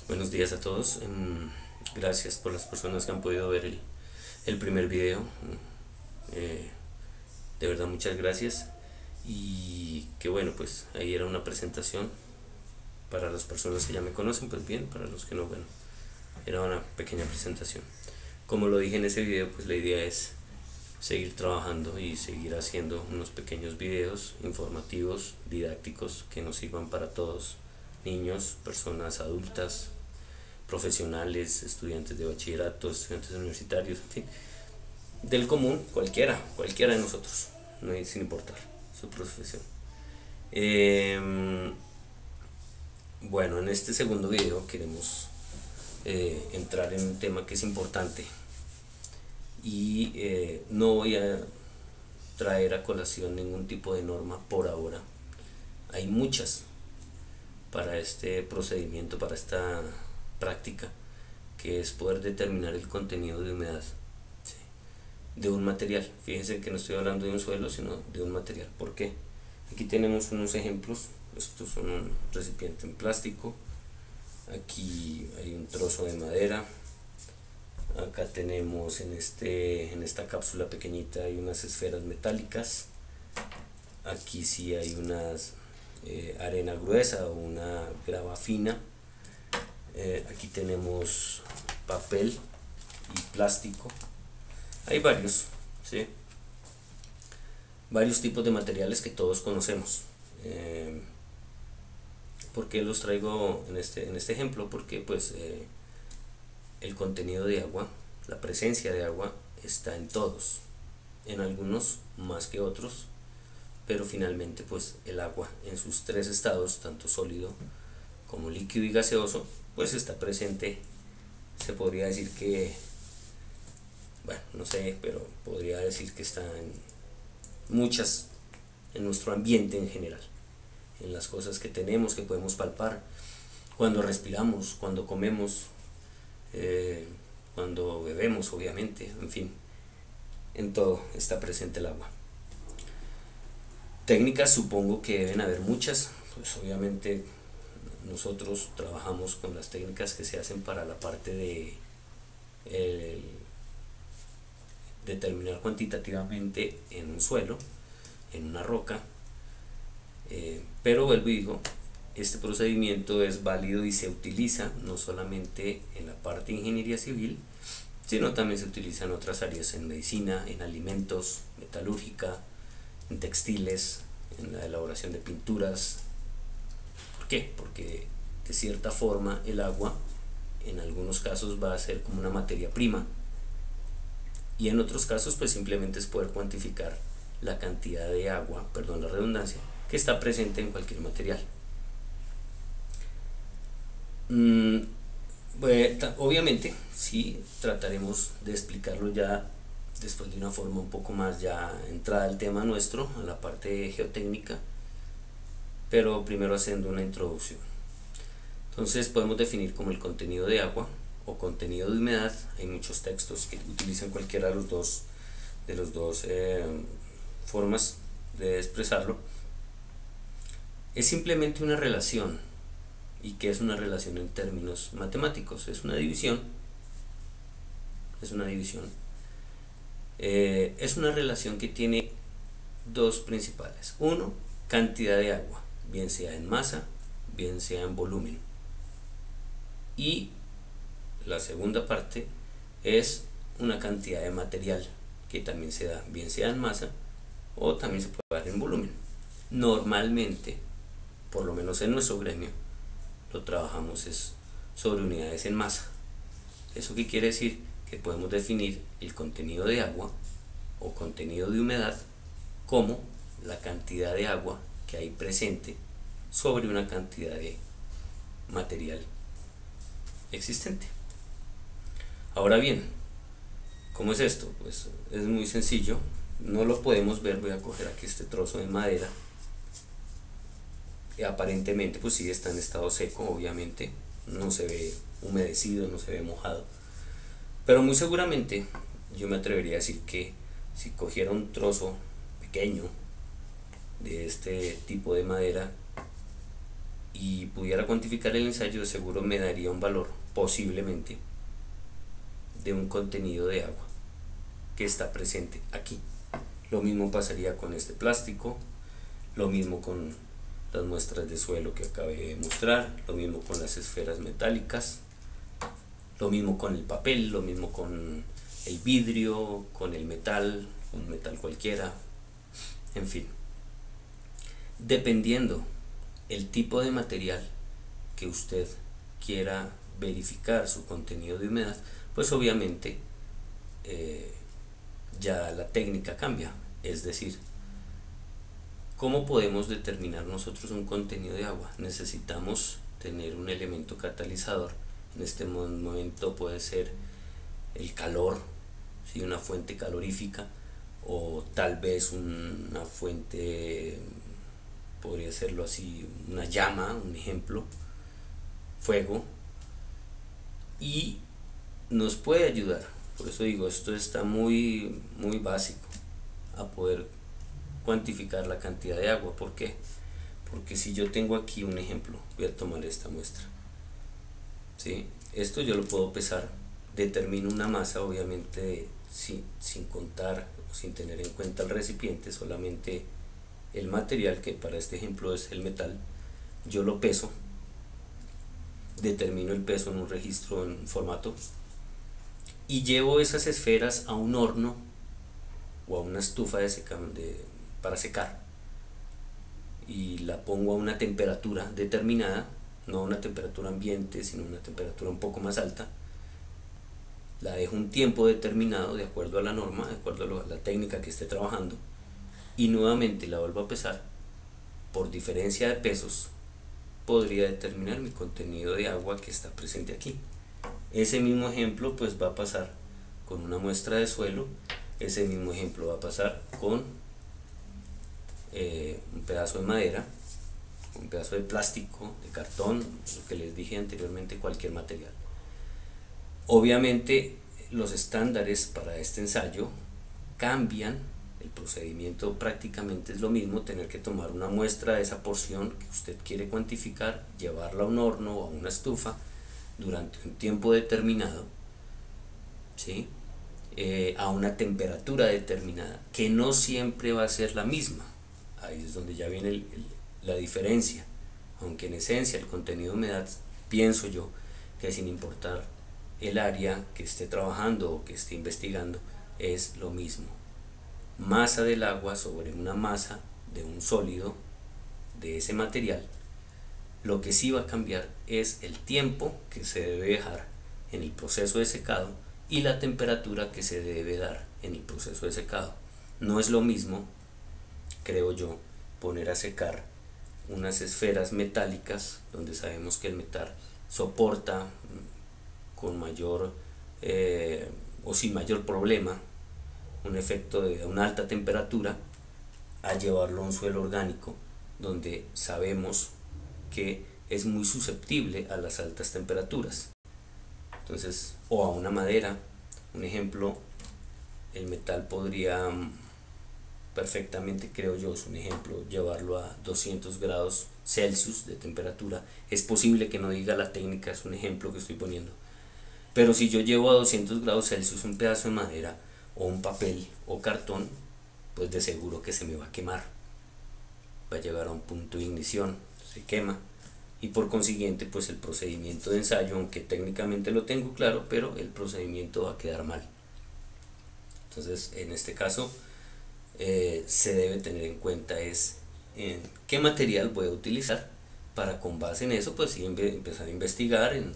Buenos días a todos. Gracias por las personas que han podido ver el primer video. Eh, de verdad, muchas gracias. Y que bueno, pues ahí era una presentación. Para las personas que ya me conocen, pues bien, para los que no, bueno, era una pequeña presentación. Como lo dije en ese video, pues la idea es seguir trabajando y seguir haciendo unos pequeños videos informativos, didácticos, que nos sirvan para todos, niños, personas adultas, profesionales, estudiantes de bachillerato, estudiantes universitarios, en fin, del común, cualquiera de nosotros, no hay, sin importar su profesión. Bueno, en este segundo video queremos entrar en un tema que es importante y no voy a traer a colación ningún tipo de norma por ahora. Hay muchas para este procedimiento, para esta práctica, que es poder determinar el contenido de humedad, ¿sí?, de un material. Fíjense que no estoy hablando de un suelo, sino de un material. ¿Por qué? Aquí tenemos unos ejemplos. Estos son un recipiente en plástico, aquí hay un trozo de madera, acá tenemos en esta cápsula pequeñita hay unas esferas metálicas, aquí sí hay unas arena gruesa o una grava fina, aquí tenemos papel y plástico. Hay varios, ¿sí?, varios tipos de materiales que todos conocemos. ¿Por qué los traigo en este ejemplo? Porque pues el contenido de agua, la presencia de agua está en todos, en algunos más que otros, pero finalmente pues el agua en sus tres estados, tanto sólido como líquido y gaseoso, pues está presente. Se podría decir que, bueno, no sé, pero podría decir que está en muchas, en nuestro ambiente en general, en las cosas que tenemos, que podemos palpar, cuando respiramos, cuando comemos, cuando bebemos, obviamente, en fin, en todo está presente el agua. Técnicas supongo que deben haber muchas, pues obviamente nosotros trabajamos con las técnicas que se hacen para la parte de determinar cuantitativamente en un suelo, en una roca, pero vuelvo y digo, este procedimiento es válido y se utiliza no solamente en la parte de ingeniería civil, sino también se utiliza en otras áreas, en medicina, en alimentos, metalúrgica, en textiles, en la elaboración de pinturas. ¿Por qué? Porque de cierta forma el agua en algunos casos va a ser como una materia prima, y en otros casos pues simplemente es poder cuantificar la cantidad de agua, perdón la redundancia, que está presente en cualquier material. Obviamente sí trataremos de explicarlo ya después de una forma un poco más ya entrada al tema nuestro, a la parte geotécnica, pero primero haciendo una introducción. Entonces podemos definir como el contenido de agua o contenido de humedad. Hay muchos textos que utilizan cualquiera de los dos formas de expresarlo. Es simplemente una relación. ¿Y qué es una relación en términos matemáticos? Es una división. Es una división. Es una relación que tiene dos principales. Uno, cantidad de agua, bien sea en masa, bien sea en volumen. Y la segunda parte es una cantidad de material, que también se da, bien sea en masa o también se puede dar en volumen. Normalmente, por lo menos en nuestro gremio, lo trabajamos es sobre unidades en masa. ¿Eso qué quiere decir? Que podemos definir el contenido de agua o contenido de humedad como la cantidad de agua que hay presente sobre una cantidad de material existente. Ahora bien, ¿cómo es esto? Pues es muy sencillo, no lo podemos ver. Voy a coger aquí este trozo de madera, que aparentemente pues sí está en estado seco, obviamente no se ve humedecido, no se ve mojado, pero muy seguramente yo me atrevería a decir que si cogiera un trozo pequeño de este tipo de madera y pudiera cuantificar el ensayo, de seguro me daría un valor, posiblemente, de un contenido de agua que está presente aquí. Lo mismo pasaría con este plástico, lo mismo con las muestras de suelo que acabé de mostrar, lo mismo con las esferas metálicas, lo mismo con el papel, lo mismo con el vidrio, con el metal, un metal cualquiera, en fin. Dependiendo el tipo de material que usted quiera verificar su contenido de humedad, pues obviamente ya la técnica cambia. Es decir, ¿cómo podemos determinar nosotros un contenido de agua? Necesitamos tener un elemento catalizador. En este momento puede ser el calor, ¿sí? Una fuente calorífica, o tal vez una fuente, podría serlo así, una llama, un ejemplo, fuego, y nos puede ayudar. Por eso digo, esto está muy básico a poder cuantificar la cantidad de agua. ¿Por qué? Porque si yo tengo aquí un ejemplo, voy a tomar esta muestra, ¿sí? Esto yo lo puedo pesar, determino una masa, obviamente sin contar o sin tener en cuenta el recipiente, solamente el material, que para este ejemplo es el metal. Yo lo peso, determino el peso en un registro en formato y llevo esas esferas a un horno o a una estufa para secar, y la pongo a una temperatura determinada, no a una temperatura ambiente, sino una temperatura un poco más alta. La dejo un tiempo determinado de acuerdo a la norma, de acuerdo a la técnica que esté trabajando, y nuevamente la vuelvo a pesar. Por diferencia de pesos podría determinar mi contenido de agua que está presente aquí. Ese mismo ejemplo pues va a pasar con una muestra de suelo, ese mismo ejemplo va a pasar con un pedazo de madera, un pedazo de plástico, de cartón, lo que les dije anteriormente, cualquier material. Obviamente los estándares para este ensayo cambian, el procedimiento prácticamente es lo mismo, tener que tomar una muestra de esa porción que usted quiere cuantificar, llevarla a un horno o a una estufa durante un tiempo determinado, ¿sí? A una temperatura determinada, que no siempre va a ser la misma. Ahí es donde ya viene la diferencia, aunque en esencia el contenido de humedad, pienso yo, que sin importar el área que esté trabajando o que esté investigando, es lo mismo. Masa del agua sobre una masa de un sólido de ese material. Lo que sí va a cambiar es el tiempo que se debe dejar en el proceso de secado y la temperatura que se debe dar en el proceso de secado. No es lo mismo, creo yo, poner a secar unas esferas metálicas donde sabemos que el metal soporta con mayor o sin mayor problema un efecto de una alta temperatura, a llevarlo a un suelo orgánico donde sabemos que es muy susceptible a las altas temperaturas. Entonces, o a una madera, un ejemplo, el metal podría perfectamente, creo yo, es un ejemplo, llevarlo a 200 grados Celsius de temperatura. Es posible que no diga la técnica, es un ejemplo que estoy poniendo, pero si yo llevo a 200 grados Celsius un pedazo de madera o un papel o cartón, pues de seguro que se me va a quemar, va a llegar a un punto de ignición, se quema, y por consiguiente pues el procedimiento de ensayo, aunque técnicamente lo tengo claro, pero el procedimiento va a quedar mal. Entonces en este caso se debe tener en cuenta es qué material voy a utilizar para, con base en eso, pues sí, empezar a investigar en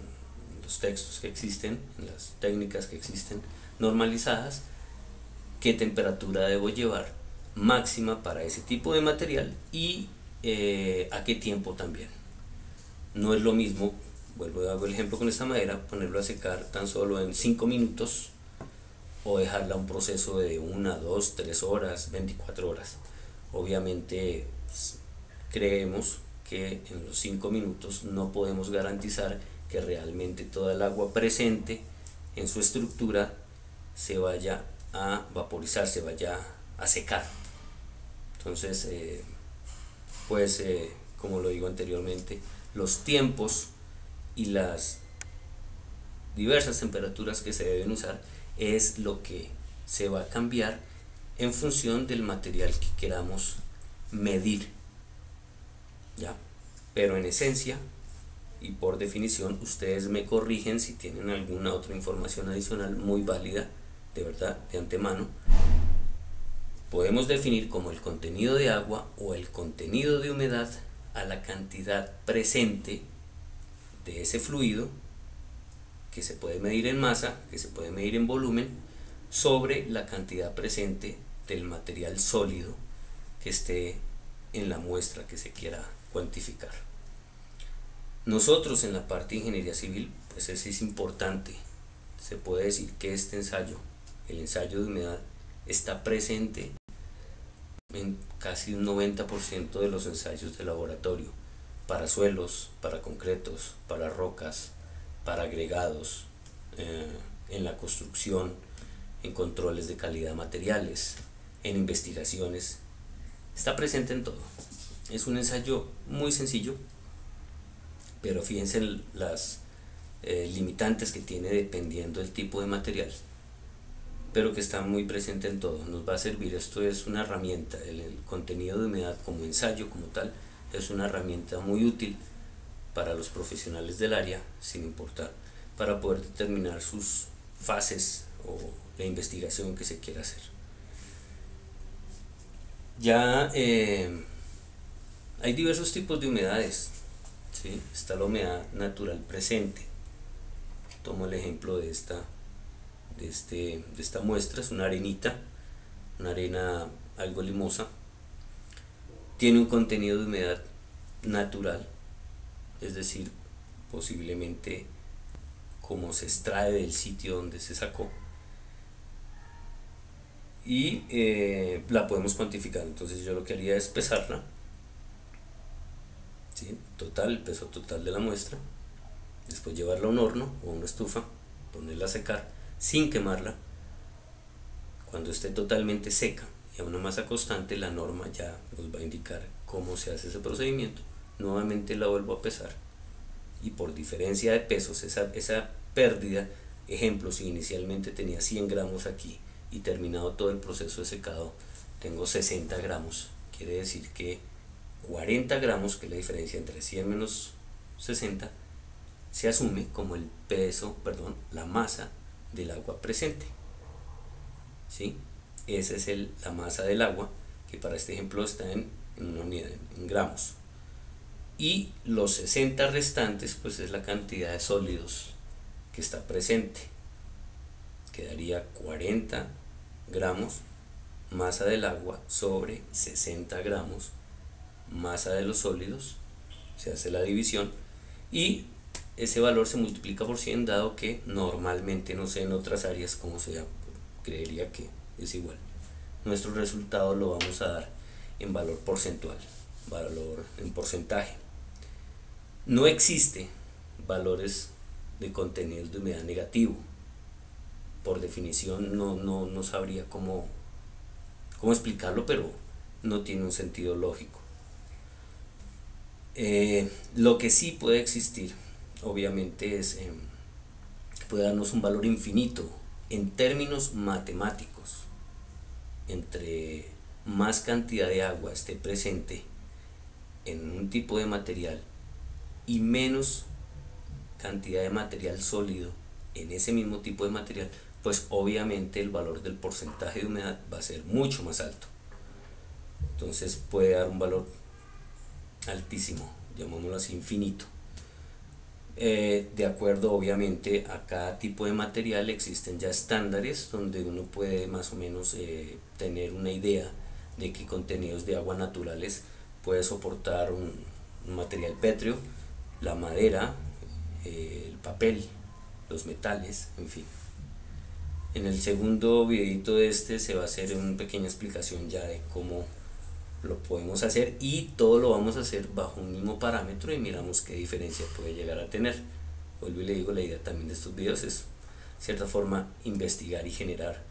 los textos que existen, en las técnicas que existen normalizadas, qué temperatura debo llevar máxima para ese tipo de material y a qué tiempo también. No es lo mismo, vuelvo a dar el ejemplo con esta madera, ponerlo a secar tan solo en 5 minutos o dejarla un proceso de 1, 2, 3 horas, 24 horas. Obviamente pues, creemos que en los 5 minutos no podemos garantizar que realmente toda el agua presente en su estructura se vaya a vaporizar, se vaya a secar. Entonces, como lo digo anteriormente, los tiempos y las diversas temperaturas que se deben usar es lo que se va a cambiar en función del material que queramos medir, ¿ya? Pero en esencia y por definición, ustedes me corrigen si tienen alguna otra información adicional muy válida, de verdad, de antemano. Podemos definir como el contenido de agua o el contenido de humedad a la cantidad presente de ese fluido, que se puede medir en masa, que se puede medir en volumen, sobre la cantidad presente del material sólido que esté en la muestra que se quiera cuantificar. Nosotros en la parte de ingeniería civil, pues eso es importante. Se puede decir que este ensayo, el ensayo de humedad, está presente en casi un 90% de los ensayos de laboratorio, para suelos, para concretos, para rocas, para agregados, en la construcción, en controles de calidad de materiales, en investigaciones. Está presente en todo. Es un ensayo muy sencillo, pero fíjense en las limitantes que tiene dependiendo del tipo de material, pero que está muy presente en todo. Nos va a servir, esto es una herramienta, el contenido de humedad como ensayo, como tal, es una herramienta muy útil para los profesionales del área, sin importar, para poder determinar sus fases o la investigación que se quiera hacer. Ya hay diversos tipos de humedades, ¿sí? Está la humedad natural presente. Tomo el ejemplo de esta muestra, es una arenita, una arena algo limosa, tiene un contenido de humedad natural, es decir, posiblemente como se extrae del sitio donde se sacó, y la podemos cuantificar. Entonces yo lo que haría es pesarla, ¿sí? El peso total de la muestra, después llevarla a un horno o a una estufa, ponerla a secar sin quemarla. Cuando esté totalmente seca y a una masa constante, la norma ya nos va a indicar cómo se hace ese procedimiento. Nuevamente la vuelvo a pesar, y por diferencia de pesos, esa pérdida, ejemplo, si inicialmente tenía 100 gramos aquí y terminado todo el proceso de secado tengo 60 gramos, quiere decir que 40 gramos, que es la diferencia entre 100 menos 60, se asume como el peso, la masa del agua presente, ¿sí? Esa es la masa del agua, que para este ejemplo está en una unidad, en gramos. Y los 60 restantes, pues es la cantidad de sólidos que está presente. Quedaría 40 gramos masa del agua sobre 60 gramos masa de los sólidos. Se hace la división y ese valor se multiplica por 100, dado que normalmente, no sé en otras áreas cómo sea, creería que es igual. Nuestro resultado lo vamos a dar en valor porcentual, valor en porcentaje. No existe valores de contenidos de humedad negativo. Por definición no sabría cómo explicarlo, pero no tiene un sentido lógico. Lo que sí puede existir, obviamente, es puede darnos un valor infinito en términos matemáticos. Entre más cantidad de agua esté presente en un tipo de material y menos cantidad de material sólido en ese mismo tipo de material, pues obviamente el valor del porcentaje de humedad va a ser mucho más alto. Entonces puede dar un valor altísimo, llamémoslo así, infinito. De acuerdo, obviamente, a cada tipo de material existen ya estándares donde uno puede más o menos tener una idea de qué contenidos de agua naturales puede soportar un material pétreo, la madera, el papel, los metales, en fin. En el segundo videito de se va a hacer una pequeña explicación ya de cómo lo podemos hacer, y todo lo vamos a hacer bajo un mismo parámetro y miramos qué diferencia puede llegar a tener. Vuelvo y le digo, la idea también de estos videos es, de cierta forma, investigar y generar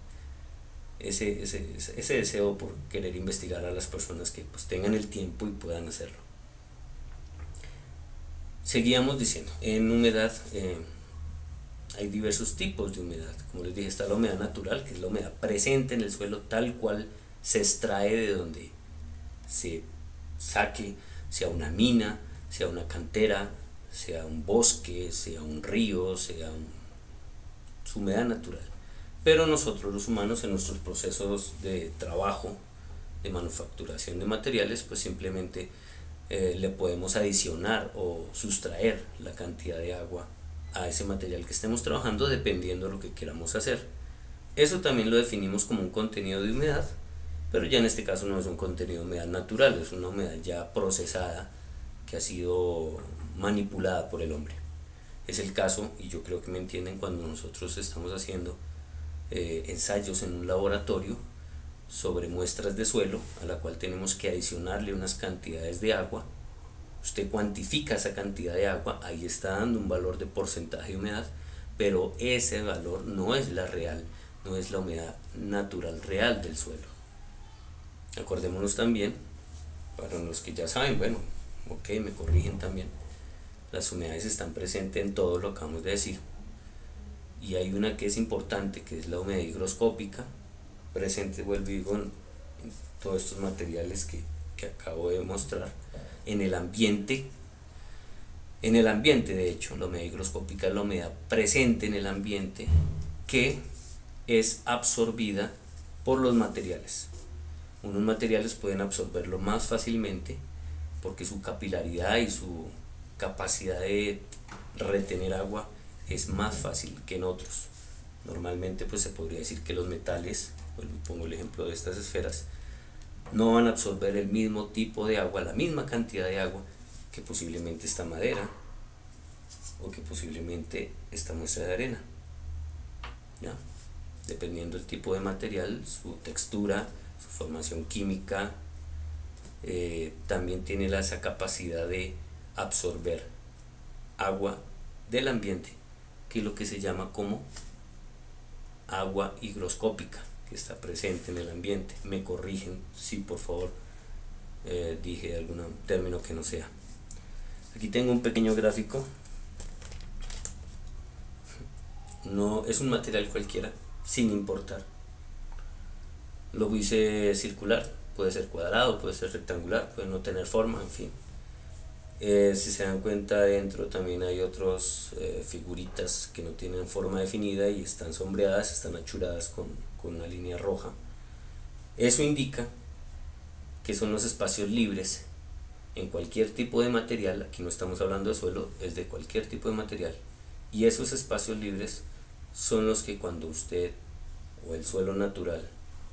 ese deseo por querer investigar a las personas que pues tengan el tiempo y puedan hacerlo. Seguíamos diciendo, en humedad hay diversos tipos de humedad. Como les dije, está la humedad natural, que es la humedad presente en el suelo tal cual se extrae de donde se saque, sea una mina, sea una cantera, sea un bosque, sea un río, su humedad natural. Pero nosotros los humanos, en nuestros procesos de trabajo, de manufacturación de materiales, pues simplemente le podemos adicionar o sustraer la cantidad de agua a ese material que estemos trabajando dependiendo de lo que queramos hacer. Eso también lo definimos como un contenido de humedad, pero ya en este caso no es un contenido de humedad natural, es una humedad ya procesada que ha sido manipulada por el hombre. Es el caso, y yo creo que me entienden, cuando nosotros estamos haciendo ensayos en un laboratorio sobre muestras de suelo a la cual tenemos que adicionarle unas cantidades de agua. Usted cuantifica esa cantidad de agua, ahí está dando un valor de porcentaje de humedad, pero ese valor no es la real, no es la humedad natural real del suelo. Acordémonos también, para los que ya saben, bueno, ok, me corrigen también, las humedades están presentes en todo lo que acabamos de decir, y hay una que es importante, que es la humedad higroscópica, presente, vuelvo y digo, en todos estos materiales que acabo de mostrar, en el ambiente. En el ambiente, de hecho, la humedad higroscópica es la humedad presente en el ambiente que es absorbida por los materiales. Unos materiales pueden absorberlo más fácilmente porque su capilaridad y su capacidad de retener agua es más fácil que en otros. Normalmente pues se podría decir que los metales, pongo el ejemplo de estas esferas, no van a absorber el mismo tipo de agua, la misma cantidad de agua que posiblemente esta madera o que posiblemente esta muestra de arena, ¿ya? Dependiendo del tipo de material, su textura, su formación química, también tiene esa capacidad de absorber agua del ambiente, que es lo que se llama como agua higroscópica, que está presente en el ambiente. Me corrigen si por favor dije algún término que no sea. Aquí tengo un pequeño gráfico. No es un material cualquiera, sin importar. Lo hice circular, puede ser cuadrado, puede ser rectangular, puede no tener forma, en fin. Si se dan cuenta, dentro también hay otras figuritas que no tienen forma definida y están sombreadas, están achuradas con una línea roja. Eso indica que son los espacios libres en cualquier tipo de material. Aquí no estamos hablando de suelo, es de cualquier tipo de material, y esos espacios libres son los que cuando usted o el suelo natural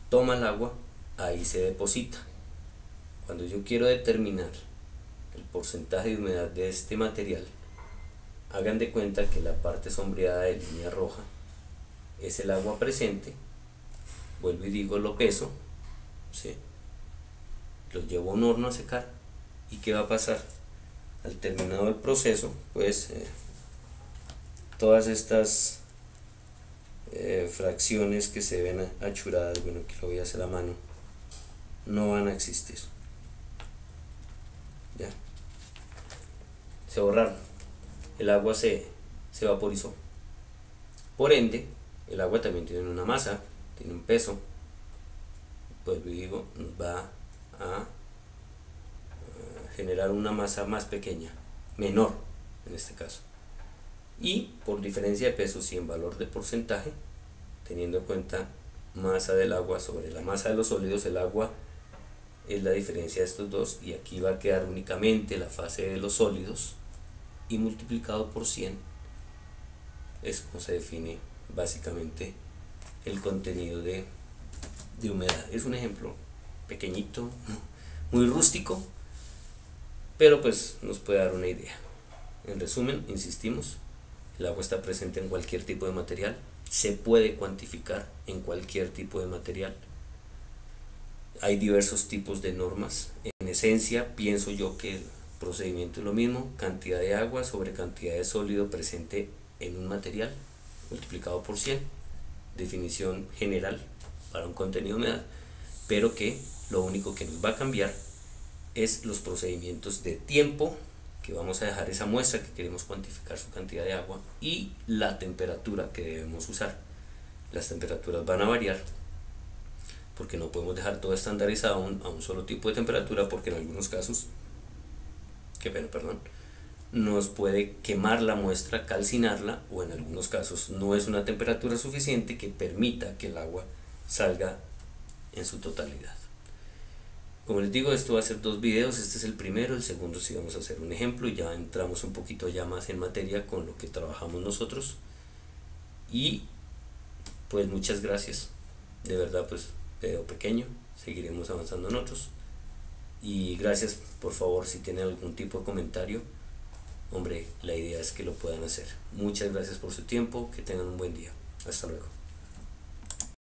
toma el agua, ahí se deposita. Cuando yo quiero determinar el porcentaje de humedad de este material, hagan de cuenta que la parte sombreada de línea roja es el agua presente. Vuelvo y digo, lo peso, ¿sí? Lo llevo a un horno a secar. ¿Y qué va a pasar? Al terminado el proceso, pues todas estas fracciones que se ven achuradas, bueno, aquí lo voy a hacer a mano, no van a existir. Ya, se borraron, el agua se vaporizó. Por ende, el agua también tiene una masa, tiene un peso. Pues digo, nos va a generar una masa más pequeña, menor en este caso. Y por diferencia de pesos y en valor de porcentaje, teniendo en cuenta masa del agua sobre la masa de los sólidos, el agua es la diferencia de estos dos, y aquí va a quedar únicamente la fase de los sólidos, y multiplicado por 100 es como se define básicamente el contenido de humedad. Es un ejemplo pequeñito, muy rústico, pero pues nos puede dar una idea. En resumen, insistimos, el agua está presente en cualquier tipo de material, se puede cuantificar en cualquier tipo de material. Hay diversos tipos de normas. En esencia, pienso yo que el procedimiento es lo mismo: cantidad de agua sobre cantidad de sólido presente en un material multiplicado por 100, definición general para un contenido de humedad, pero que lo único que nos va a cambiar es los procedimientos de tiempo que vamos a dejar esa muestra que queremos cuantificar su cantidad de agua y la temperatura que debemos usar. Las temperaturas van a variar porque no podemos dejar todo estandarizado a un solo tipo de temperatura, porque en algunos casos, nos puede quemar la muestra, calcinarla, o en algunos casos no es una temperatura suficiente que permita que el agua salga en su totalidad. Como les digo, esto va a ser 2 videos, este es el primero, el segundo sí vamos a hacer un ejemplo y ya entramos un poquito ya más en materia con lo que trabajamos nosotros. Y pues muchas gracias, de verdad, pues video pequeño, seguiremos avanzando en otros. Y gracias, por favor, si tienen algún tipo de comentario, hombre, la idea es que lo puedan hacer. Muchas gracias por su tiempo, que tengan un buen día, hasta luego.